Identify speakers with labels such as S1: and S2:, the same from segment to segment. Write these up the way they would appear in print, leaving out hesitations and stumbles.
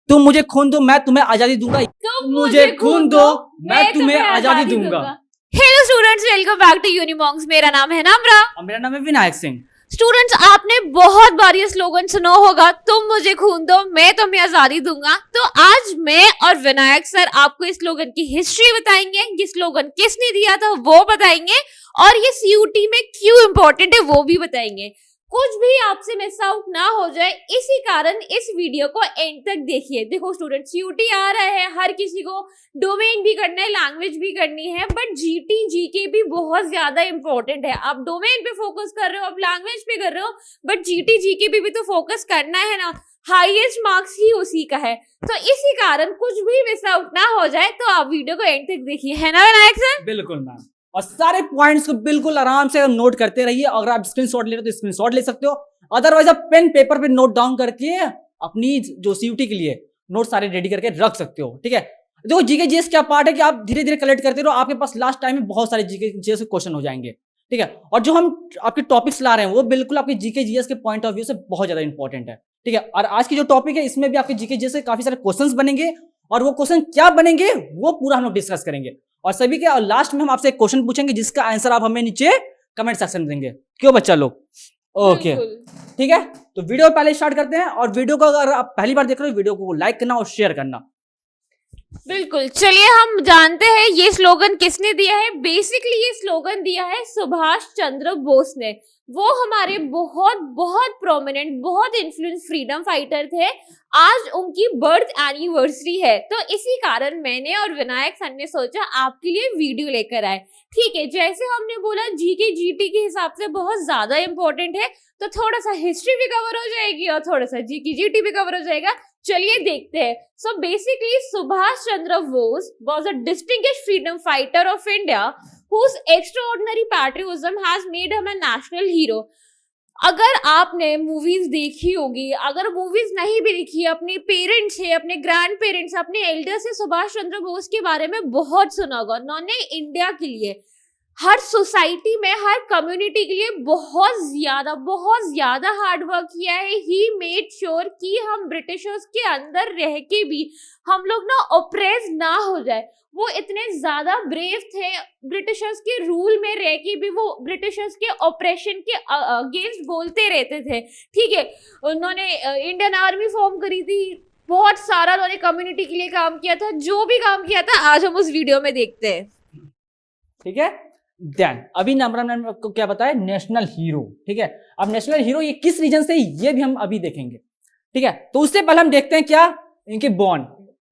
S1: तुम मुझे खून दो मैं तुम्हें आजादी दूंगा।
S2: तुम
S1: मुझे खून दो मैं तुम्हें आजादी दूंगा।
S2: Hello students, welcome back to Unimonks. मेरा नाम है नम्रा
S1: और मेरा नाम है विनायक सिंह।
S2: स्टूडेंट्स, आपने बहुत बार ये स्लोगन सुना होगा, तुम मुझे खून दो मैं तुम्हें आजादी दूंगा। तो आज मैं और विनायक सर आपको इस स्लोगन की हिस्ट्री बताएंगे, ये स्लोगन किसने दिया था वो बताएंगे, और ये सीयूटी में क्यों इंपॉर्टेंट है वो भी बताएंगे। कुछ भी आपसे मिस आउट ना हो जाए, इसी कारण इस वीडियो को एंड तक देखिए। देखो स्टूडेंट, सीयूटी आ रहा है, हर किसी को डोमेन भी करना है, लैंग्वेज भी करनी है, बट जीटी जीके भी बहुत ज्यादा इंपॉर्टेंट है। आप डोमेन पे फोकस कर रहे हो, आप लैंग्वेज पे कर रहे हो, बट जीटी जीके भी तो फोकस करना है ना। हाईएस्ट मार्क्स ही उसी का है, तो इसी कारण कुछ भी मिस आउट ना हो जाए तो आप वीडियो को एंड तक देखिए, है ना विनायक सर?
S1: बिल्कुल मैम, और सारे पॉइंट्स को बिल्कुल आराम से नोट करते रहिए। अगर आप स्क्रीनशॉट ले रहे हो तो स्क्रीनशॉट ले सकते हो, अदरवाइज आप पेन पेपर पे नोट डाउन करके अपनी जो सीयूटी के लिए नोट सारे रेडी करके रख सकते हो। ठीक है, देखो जीके जीएस क्या पार्ट है कि आप धीरे धीरे कलेक्ट करते रहो, आपके पास लास्ट टाइम में बहुत सारे जीके जीएस के क्वेश्चन हो जाएंगे। ठीक है, और जो हम आपके टॉपिक्स ला रहे हैं वो बिल्कुल आपके जीके जीएस के पॉइंट ऑफ व्यू से बहुत ज्यादा इंपॉर्टेंट है। ठीक है, और आज की जो टॉपिक है इसमें भी आपके जीके जीएस से काफी सारे क्वेश्चंस बनेंगे, और वो क्वेश्चन क्या बनेंगे वो पूरा हम लोग डिस्कस करेंगे। और सभी के लास्ट में हम आपसे एक क्वेश्चन पूछेंगे जिसका आंसर आप हमें नीचे कमेंट सेक्शन में देंगे। क्यों बच्चा लोग? ओके, ठीक है, तो वीडियो पहले स्टार्ट करते हैं। और वीडियो को अगर आप पहली बार देख रहे हो, वीडियो को लाइक करना और शेयर करना।
S2: बिल्कुल, चलिए हम जानते हैं ये स्लोगन किसने दिया है। बेसिकली ये स्लोगन दिया है सुभाष चंद्र बोस ने। वो हमारे बहुत बहुत प्रोमिनेंट, बहुत इन्फ्लुएंस फ्रीडम फाइटर थे। आज उनकी बर्थ एनिवर्सरी है, तो इसी कारण मैंने और विनायक सर ने सोचा आपके लिए वीडियो लेकर आए। ठीक है, जैसे हमने बोला जीके जीटी के हिसाब से बहुत ज्यादा इंपॉर्टेंट है, तो थोड़ा सा हिस्ट्री भी कवर हो जाएगी और थोड़ा सा जीके जीटी भी कवर हो जाएगा। चलिए देखते हैं। So basically Subhash Chandra Bose was a distinguished freedom fighter of India whose extraordinary patriotism has made him a national hero. अगर आपने मूवीज देखी होगी, अगर मूवीज नहीं भी देखी, अपने पेरेंट्स से, अपने ग्रैंड पेरेंट्स, अपने एल्डर से सुभाष चंद्र बोस के बारे में बहुत सुना होगा। उन्होंने इंडिया के लिए, हर सोसाइटी में, हर कम्युनिटी के लिए बहुत ज्यादा हार्ड वर्क किया है। ही मेड श्योर कि हम ब्रिटिशर्स के अंदर रह के भी हम लोग ना ऑप्रेस ना हो जाए। वो इतने ज्यादा ब्रेव थे, ब्रिटिशर्स के रूल में रह के भी वो ब्रिटिशर्स के ऑपरेशन के अगेंस्ट बोलते रहते थे। ठीक है, उन्होंने इंडियन आर्मी फॉर्म करी थी, बहुत सारा उन्होंने कम्युनिटी के लिए काम किया था। जो भी काम किया था आज हम उस वीडियो में देखते हैं।
S1: ठीक है, देन अभी नम्रा मैम आपको क्या बताया, नेशनल हीरो। ठीक है, अब नेशनल हीरो ये किस रीजन से, ये भी हम अभी देखेंगे। ठीक है, तो उससे पहले हम देखते हैं क्या इनके बॉर्न।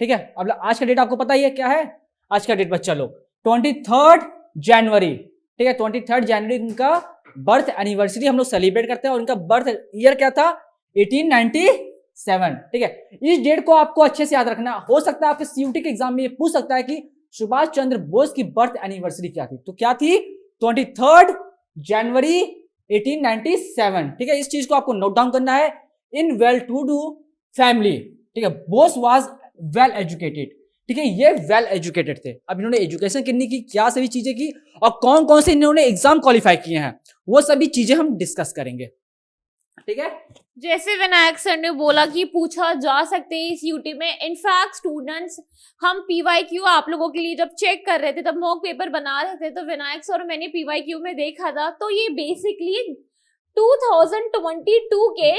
S1: ठीक है, अब आज का डेट आपको पता ही है क्या है। आज का डेट बच्चा लोग 23 जनवरी। ठीक है, 23 जनवरी इनका बर्थ एनिवर्सरी हम लोग सेलिब्रेट करते हैं, और इनका बर्थ ईयर क्या था, 1897। ठीक है, इस डेट को आपको अच्छे से याद रखना। हो सकता है आपके सीयूटी के एग्जाम में ये पूछ सकता है कि सुभाष चंद्र बोस की बर्थ एनिवर्सरी क्या थी, तो क्या थी, 23 जनवरी 1897। ठीक है, इस चीज को आपको नोट डाउन करना है। In well to do family, ठीक है, बोस वाज वेल एजुकेटेड। ठीक है, ये वेल एजुकेटेड थे। अब इन्होंने एजुकेशन कितनी की, क्या सभी चीजें की, और कौन कौन से इन्होंने एग्जाम क्वालिफाई किए हैं, वो सभी चीजें हम डिस्कस करेंगे। ठीक है,
S2: जैसे विनायक सर ने बोला कि पूछा जा सकते हैं इस यूटी में। इनफैक्ट स्टूडेंट्स, हम पीवाईक्यू आप लोगों के लिए जब चेक कर रहे थे, तब मॉक पेपर बना रहे थे, तो विनायक सर और मैंने पीवाईक्यू में देखा था, तो ये बेसिकली 2022 के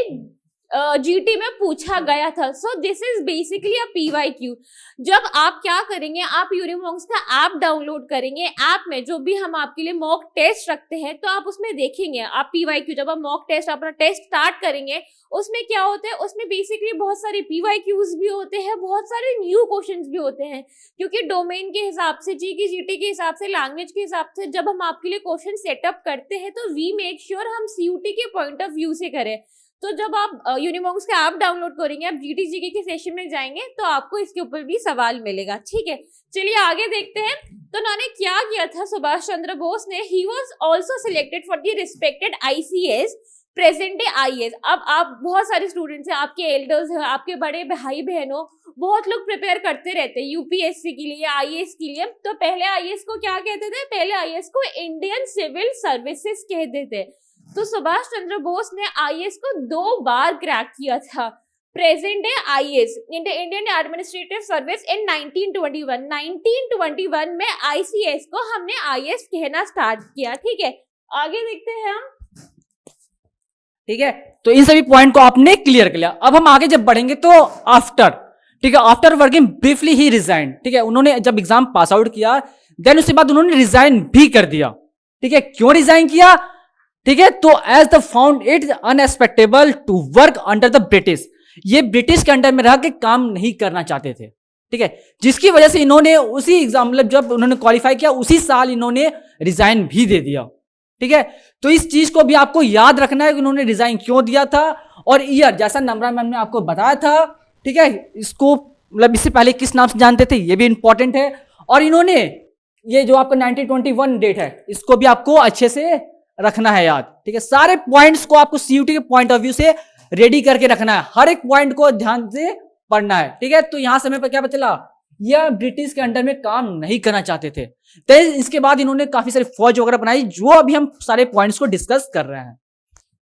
S2: जीटी में पूछा गया था। So this is basically a PYQ. जब आप क्या करेंगे, आप यूनिमॉन्क्स का ऐप डाउनलोड करेंगे। ऐप में जो भी हम आपके लिए मॉक टेस्ट रखते हैं, तो आप उसमें देखेंगे, आप पीवाईक्यू, जब आप मॉक टेस्ट अपना टेस्ट स्टार्ट करेंगे, उसमें क्या होता है, उसमें बेसिकली बहुत सारे पीवाईक्यूज भी होते हैं, बहुत सारे न्यू क्वेश्चंस भी होते हैं। क्योंकि डोमेन के हिसाब से, जीके जीटी के हिसाब से, लैंग्वेज के हिसाब से जब हम आपके लिए क्वेश्चन सेटअप करते हैं, तो वी मेक श्योर हम सीयूटी के पॉइंट ऑफ व्यू से करें। तो जब आप यूनिमॉन्क्स का ऐप डाउनलोड करेंगे, आप जीटी जीके के सेशन में जाएंगे, तो आपको इसके ऊपर भी सवाल मिलेगा। ठीक है, चलिए आगे देखते हैं। तो उन्होंने क्या किया था सुभाष चंद्र बोस ने, he was also selected for the respected ICS, present day IAS. अब आप बहुत सारे स्टूडेंट्स हैं, आपके एल्डर्स हैं, आपके बड़े भाई बहनों, बहुत लोग प्रिपेयर करते रहते हैं यूपीएससी के लिए, आईएएस के लिए। तो पहले आईएएस को क्या कहते थे, पहले आईएएस को इंडियन सिविल सर्विसेज कहते थे। तो सुभाष चंद्र बोस ने आईएएस को 2 बार क्रैक किया था। प्रेजेंट है IAS, Indian administrative service in 1921। 1921 में आईसीएस को हमने आईएएस कहना स्टार्ट किया। ठीक है, आगे देखते हैं हम।
S1: ठीक है, तो इन सभी पॉइंट को आपने क्लियर कर लिया। अब हम आगे जब बढ़ेंगे तो आफ्टर, ठीक है, आफ्टर वर्किंग ब्रीफली ही रिजाइन। ठीक है, उन्होंने जब एग्जाम पास आउट किया देन उसके बाद उन्होंने रिजाइन भी कर दिया। ठीक है, क्यों रिजाइन किया? ठीक है, तो as they found it unexpectable to work under the British, ये ब्रिटिश के अंडर में रह के काम नहीं करना चाहते थे। ठीक है, जिसकी वजह से इन्होंने उसी एग्जाम, मतलब जब उन्होंने क्वालिफाई किया उसी साल इन्होंने रिजाइन भी दे दिया। ठीक है, तो इस चीज को भी आपको याद रखना है कि उन्होंने रिजाइन क्यों दिया था और ईयर, जैसा नम्रा मैम ने आपको बताया था। ठीक है, इसको मतलब इससे पहले किस नाम से जानते थे ये भी इंपॉर्टेंट है। और इन्होंने ये जो आपका 1921 डेट है इसको भी आपको अच्छे से रखना है याद। ठीक है, सारे पॉइंट्स को आपको सीयूटी के पॉइंट ऑफ व्यू से रेडी करके रखना है, हर एक पॉइंट को ध्यान से पढ़ना है। ठीक है, तो यहां समय पर क्या पता चला, यह ब्रिटिश के अंडर में काम नहीं करना चाहते थे। तो इसके बाद इन्होंने काफी सारी फौज वगैरह बनाई, जो अभी हम सारे पॉइंट्स को डिस्कस कर रहे हैं।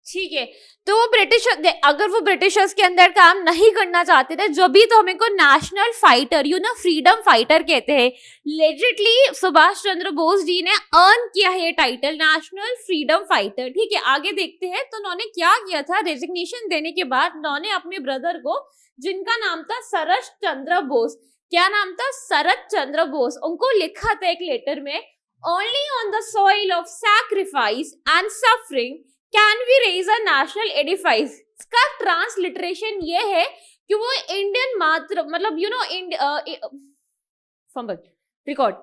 S2: ठीक है, तो वो ब्रिटिश, अगर वो ब्रिटिशर्स के अंदर काम नहीं करना चाहते थे, जो भी तो हमें को नेशनल फाइटर, फ्रीडम फाइटर कहते हैं। लेजिटली सुभाष चंद्र बोस जी ने अर्न किया है ये टाइटल, नेशनल फ्रीडम फाइटर। ठीक है, आगे देखते हैं। तो उन्होंने क्या किया था, रेजिग्नेशन देने के बाद उन्होंने अपने ब्रदर को, जिनका नाम था शरद चंद्र बोस, क्या नाम था, शरद चंद्र बोस, उनको लिखा था एक लेटर में, only on the soil of sacrifice and suffering can we raise a national edifice. इसका ट्रांसलिटरेशन ये है कि वो इंडियन मात्र, मतलब रिकॉर्ड,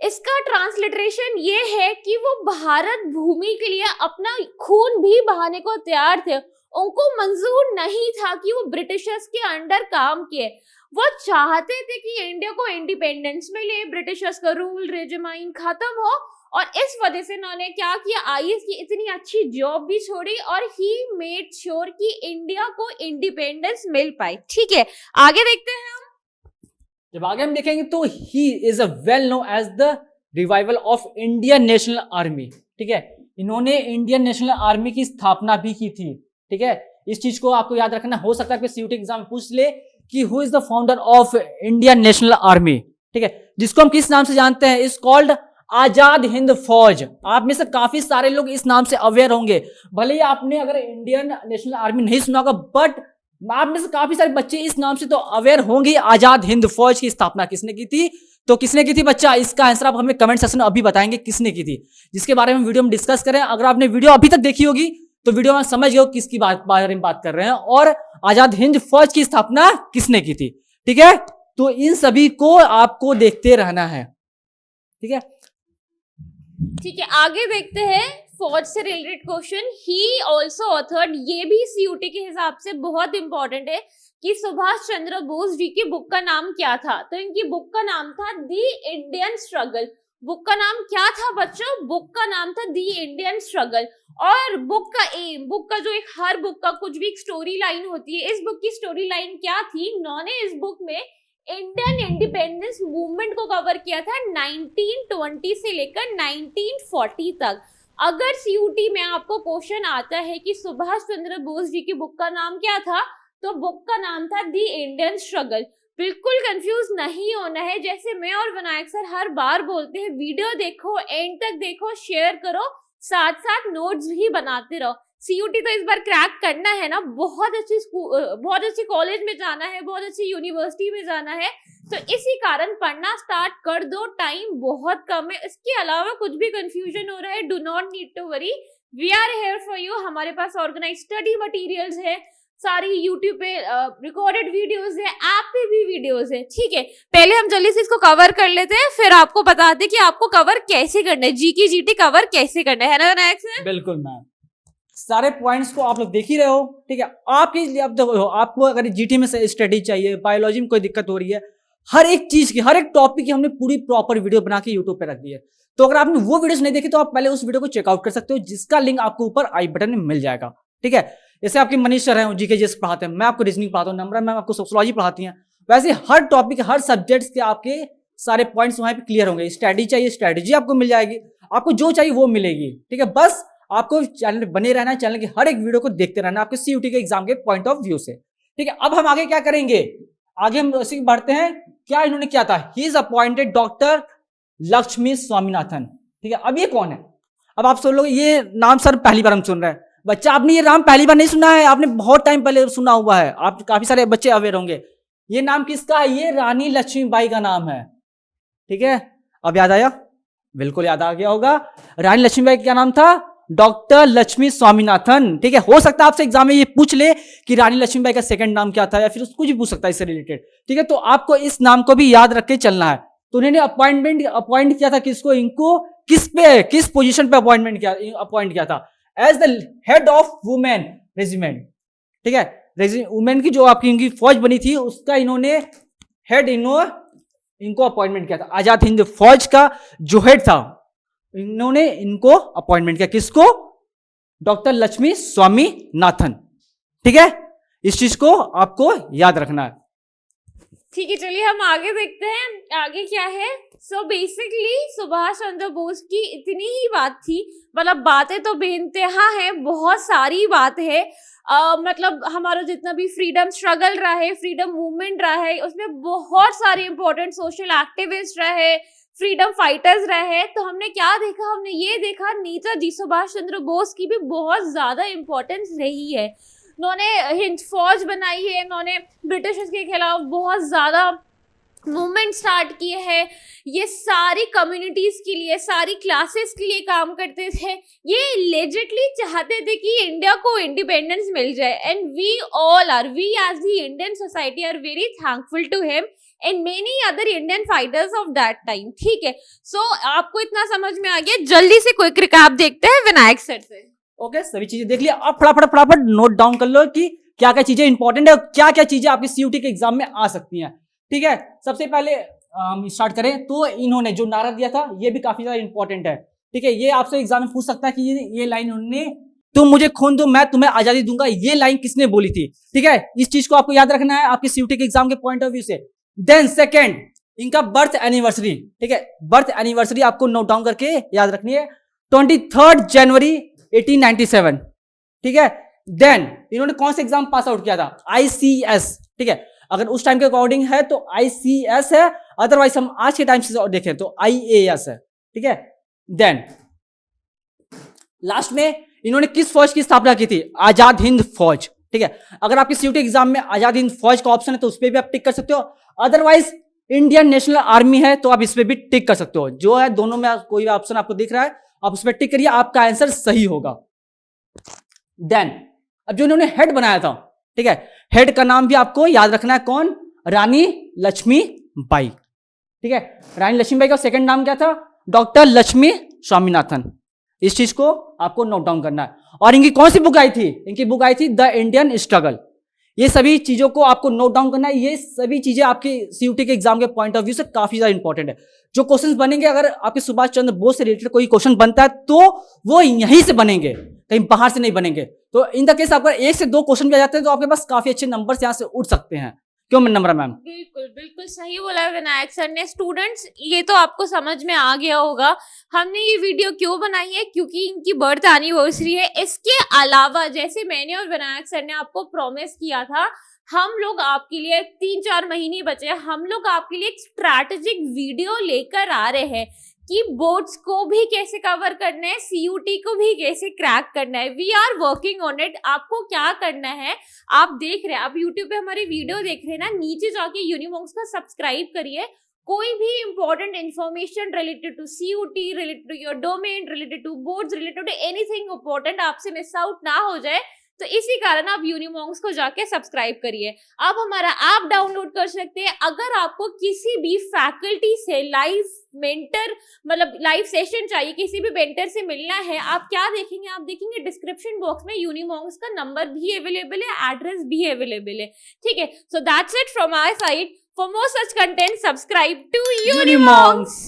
S2: इसका ट्रांसलिटरेशन ये है कि वो भारत भूमि के लिए अपना खून भी बहाने को तैयार थे। उनको मंजूर नहीं था कि वो ब्रिटिशर्स के अंडर काम किए। वो चाहते थे कि इंडिया को इंडिपेंडेंस मिले, ब्रिटिशर्स का रूल रेजिमाइन खत्म हो, और इस वजह से उन्होंने क्या किया, आईएएस की इतनी अच्छी जॉब भी छोड़ी और ही मेड श्योर कि इंडिया को इंडिपेंडेंस मिल पाए। ठीक है, आगे देखते हैं हम।
S1: जब आगे हम देखेंगे तो he is a well known as the revival of Indian National Army. ठीक है, इन्होंने इंडियन नेशनल आर्मी की स्थापना भी की थी। ठीक है, इस चीज को आपको याद रखना, हो सकता है सीयूटी एग्जाम में पूछ ले कि who is the founder of Indian National Army. ठीक है, जिसको हम किस नाम से जानते हैं, इज कॉल्ड आजाद हिंद फौज। आप में से काफी सारे लोग इस नाम से अवेयर होंगे, भले ही आपने अगर इंडियन नेशनल आर्मी नहीं सुना होगा, बट आप में से काफी सारे बच्चे इस नाम से तो अवेयर होंगे। आजाद हिंद फौज की स्थापना किसने की थी? तो किसने की थी बच्चा, इसका आंसर आप हमें कमेंट सेक्शन में अभी बताएंगे किसने की थी, जिसके बारे में वीडियो में डिस्कस करें। अगर आपने वीडियो अभी तक देखी होगी तो वीडियो में समझ गए हो किसकी बारे में बात कर रहे हैं और आजाद हिंद फौज की स्थापना किसने की थी। ठीक है, तो इन सभी को आपको देखते रहना है। ठीक है,
S2: ठीक है, आगे देखते हैं फौज से related question. He also authored, ये भी सीयूटी के हिसाब से बहुत इंपॉर्टेंट है कि सुभाष चंद्र बोस जी की बुक का नाम क्या था। तो इनकी बुक का नाम था दी इंडियन स्ट्रगल। बुक का नाम क्या था बच्चों? बुक का नाम था दी इंडियन स्ट्रगल। और बुक का एम, बुक का जो एक, हर बुक का कुछ भी एक स्टोरी लाइन होती है, इस बुक की स्टोरी लाइन क्या थी? इन्होंने इस बुक में इंडियन इंडिपेंडेंस मूवमेंट को कवर किया था 1920 से लेकर 1940 तक। अगर सीयूटी में आपको क्वेश्चन आता है कि सुभाष चंद्र बोस जी की बुक का नाम क्या था, तो बुक का नाम था दी इंडियन स्ट्रगल। बिल्कुल कंफ्यूज नहीं होना है, जैसे मैं और विनायक सर हर बार बोलते हैं, वीडियो देखो, एंड तक देखो, शेयर करो, साथ साथ नोट्स भी बनाते रहो। सीयूटी तो इस बार क्रैक करना है ना, बहुत अच्छी कॉलेज में जाना है, बहुत अच्छी यूनिवर्सिटी में जाना है, तो इसी कारण पढ़ना स्टार्ट कर दो, टाइम बहुत कम है। इसके अलावा कुछ भी कंफ्यूजन हो रहा है, do not need to worry, we are here for you. हमारे पास ऑर्गेनाइज स्टडी मटेरियल्स है, सारी यूट्यूब पे रिकॉर्डेड वीडियोस है, ऐप पे भी वीडियोस है। ठीक है, पहले हम जल्दी से इसको कवर कर लेते हैं, फिर आपको बताते हैं कि आपको कवर कैसे करना है, जी की जीटी कवर कैसे करना है ना विनायक सर?
S1: बिल्कुल मैम, सारे पॉइंट्स को आप लोग देख ही रहे हो। ठीक है, आपके लिए अब देखो, आपको अगर जीटी में स्टडी चाहिए, बायोलॉजी में कोई दिक्कत हो रही है, हर एक चीज की, हर एक टॉपिक की हमने पूरी प्रॉपर वीडियो बना के यूट्यूब पे रख दी है। तो अगर आपने वो वीडियोस नहीं देखी तो आप पहले उस वीडियो को चेकआउट कर सकते हो, जिसका लिंक आपको ऊपर आई बटन में मिल जाएगा। ठीक है, जैसे आपके मनीष सर हैं, जीके जीएस पढ़ाते हैं, मैं आपको रीजनिंग पढ़ाता हूँ, नम्रा मैम आपको सोशियोलॉजी पढ़ाती हैं, वैसे हर टॉपिक, हर सब्जेक्ट्स के आपके सारे पॉइंट्स वहां पे क्लियर होंगे। स्ट्रेटजी चाहिए, स्ट्रेटजी आपको मिल जाएगी, आपको जो चाहिए वो मिलेगी। ठीक है, बस आपको चैनल बने रहना है, चैनल की हर एक वीडियो को देखते रहना, आपके सीयूटी के एग्जाम के पॉइंट ऑफ व्यू से। ठीक है, अब हम आगे क्या करेंगे, आगे हम उसी बढ़ते हैं। क्या इन्होंने किया था, he is appointed doctor Lakshmi Swaminathan. ठीक है, अब ये कौन है? अब आप सब लोग ये नाम सर पहली बार हम सुन रहे हैं। बच्चा आपने ये नाम पहली बार नहीं सुना है, आपने बहुत टाइम पहले सुना हुआ है, आप काफी सारे बच्चे अवेयर होंगे। ये नाम किसका है? ये रानी लक्ष्मीबाई का नाम है। ठीक है, अब याद आया? बिल्कुल याद आ गया होगा। रानी लक्ष्मीबाई का क्या नाम था? डॉक्टर लक्ष्मी स्वामीनाथन। ठीक है, हो सकता है आपसे एग्जाम में ये पूछ ले कि रानी लक्ष्मीबाई का सेकंड नाम क्या था, या फिर कुछ भी पूछ सकता है इससे रिलेटेड। ठीक है, तो आपको इस नाम को भी याद रख के चलना है। तो उन्होंने अपॉइंट किया था किसको? इनको किस पोजीशन पे अपॉइंट किया था? As the head of women regiment. ठीक है, वुमेन की जो आपकी इनकी फौज बनी थी उसका इन्होंने हेड इनको अपॉइंटमेंट किया था। आजाद हिंद फौज का जो हेड था इन्होंने इनको अपॉइंटमेंट किया। किसको? डॉक्टर लक्ष्मी स्वामीनाथन। ठीक है, इस चीज को आपको याद रखना है।
S2: ठीक है, चलिए हम आगे देखते हैं आगे क्या है। सो बेसिकली सुभाष चंद्र बोस की इतनी ही बात थी, मतलब बातें तो बेइंतहा हैं, बहुत सारी बात है। मतलब हमारा जितना भी फ्रीडम स्ट्रगल रहा है, फ्रीडम मूवमेंट रहा है, उसमें बहुत सारे इंपॉर्टेंट सोशल एक्टिविस्ट रहे, फ्रीडम फाइटर्स रहे। तो हमने क्या देखा? हमने ये देखा नेताजी सुभाष चंद्र बोस की भी बहुत ज्यादा इंपॉर्टेंस रही है। उन्होंने हिंद फौज बनाई है, उन्होंने ब्रिटिशर्स के खिलाफ बहुत ज्यादा मूवमेंट स्टार्ट किए हैं। ये सारी कम्युनिटीज के लिए, सारी क्लासेस के लिए काम करते थे। ये लेजिटली चाहते थे कि इंडिया को इंडिपेंडेंस मिल जाए, and we as the Indian society are very thankful to him and many other Indian fighters of that time. ठीक है, सो आपको इतना समझ में आ गया। जल्दी से क्विक रिकैप देखते हैं विनायक सर से।
S1: ओके, सभी चीजें देख लिया। अब फटाफट नोट डाउन कर लो कि क्या क्या चीजें इंपॉर्टेंट है और क्या क्या चीजें आपकी सीयूटी के एग्जाम में आ सकती हैं। ठीक है, सबसे पहले हम स्टार्ट करें तो इन्होंने जो नारा दिया था ये भी काफी ज्यादा इंपॉर्टेंट है। ठीक है, ये आपसे एग्जाम में पूछ सकता है कि ये लाइन उन्होंने, तुम मुझे खून दो मैं तुम्हें आजादी दूंगा, ये लाइन किसने बोली थी? ठीक है, इस चीज को आपको याद रखना है आपकी सीयूटी के एग्जाम के पॉइंट ऑफ व्यू से। देन सेकेंड, इनका बर्थ एनिवर्सरी। ठीक है, बर्थ एनिवर्सरी आपको नोट डाउन करके याद रखनी है, 23 जनवरी 1897। ठीक है, देन इन्होंने कौन से एग्जाम पास आउट किया था? ICS। ठीक है, अगर उस टाइम के अकॉर्डिंग है तो ICS है, अदरवाइज हम आज के टाइम से देखें तो IAS है। ठीक है, देन लास्ट में इन्होंने किस फौज की स्थापना की थी? आजाद हिंद फौज। ठीक है, अगर आपकी सीयूटी एग्जाम में आजाद हिंद फौज का ऑप्शन है तो उस पर भी आप टिक कर सकते हो, अदरवाइज इंडियन नेशनल आर्मी है तो आप इस पर भी टिक कर सकते हो। जो है दोनों में कोई ऑप्शन आपको दिख रहा है आप उस पर टिक करिए, आपका आंसर सही होगा। देन अब जो इन्होंने हेड बनाया था, ठीक है, हेड का नाम भी आपको याद रखना है, कौन? रानी लक्ष्मीबाई। ठीक है, रानी लक्ष्मीबाई का सेकंड नाम क्या था? डॉक्टर लक्ष्मी स्वामीनाथन। इस चीज को आपको नोट डाउन करना है। और इनकी कौन सी बुक आई थी? इनकी बुक आई थी द इंडियन स्ट्रगल। ये सभी चीजों को आपको नोट डाउन करना है। ये सभी चीजें आपके सीयूटी के एग्जाम के पॉइंट ऑफ व्यू से काफी ज्यादा इंपॉर्टेंट है। जो क्वेश्चंस बनेंगे, अगर आपके सुभाष चंद्र बोस से रिलेटेड कोई क्वेश्चन बनता है तो वो यहीं से बनेंगे, कहीं बाहर से नहीं बनेंगे। तो इन द केस आपका 1 से 2 क्वेश्चन भी आ जाते हैं तो आपके पास काफी अच्छे नंबर यहाँ से उठ सकते हैं। क्यों नंबर मैम?
S2: बिल्कुल बिल्कुल सही बोला विनायक सर ने। स्टूडेंट्स, ये तो आपको समझ में आ गया होगा हमने ये वीडियो क्यों बनाई है, क्योंकि इनकी बर्थ एनिवर्सरी है। इसके अलावा जैसे मैंने और विनायक सर ने आपको प्रॉमिस किया था, हम लोग आपके लिए 3-4 महीने बचे हैं, हम लोग आपके लिए एक स्ट्रैटेजिक वीडियो लेकर आ रहे हैं कि बोर्ड्स को भी कैसे कवर करना है, सीयूटी को भी कैसे क्रैक करना है। We are working on it. आपको क्या करना है, आप देख रहे हैं, आप यूट्यूब पे हमारी वीडियो देख रहे हैं ना, नीचे जाके यूनिमॉन्क्स का सब्सक्राइब करिए। कोई भी important information related to CUET, related to your domain, related to boards, related to anything important आपसे मिस आउट ना हो जाए, तो इसी कारण आप यूनिमॉन्क्स को जाके सब्सक्राइब करिए। आप हमारा ऐप डाउनलोड कर सकते हैं। अगर आपको किसी भी फैकल्टी से लाइव मेंटर, मतलब लाइव सेशन चाहिए, किसी भी मेंटर से मिलना है, आप क्या देखेंगे? आप देखेंगे डिस्क्रिप्शन बॉक्स में यूनिमॉन्क्स का नंबर भी अवेलेबल है, एड्रेस भी अवेलेबल है। ठीक है, so that's it from our side. For more such content, subscribe to यूनिमॉन्क्स।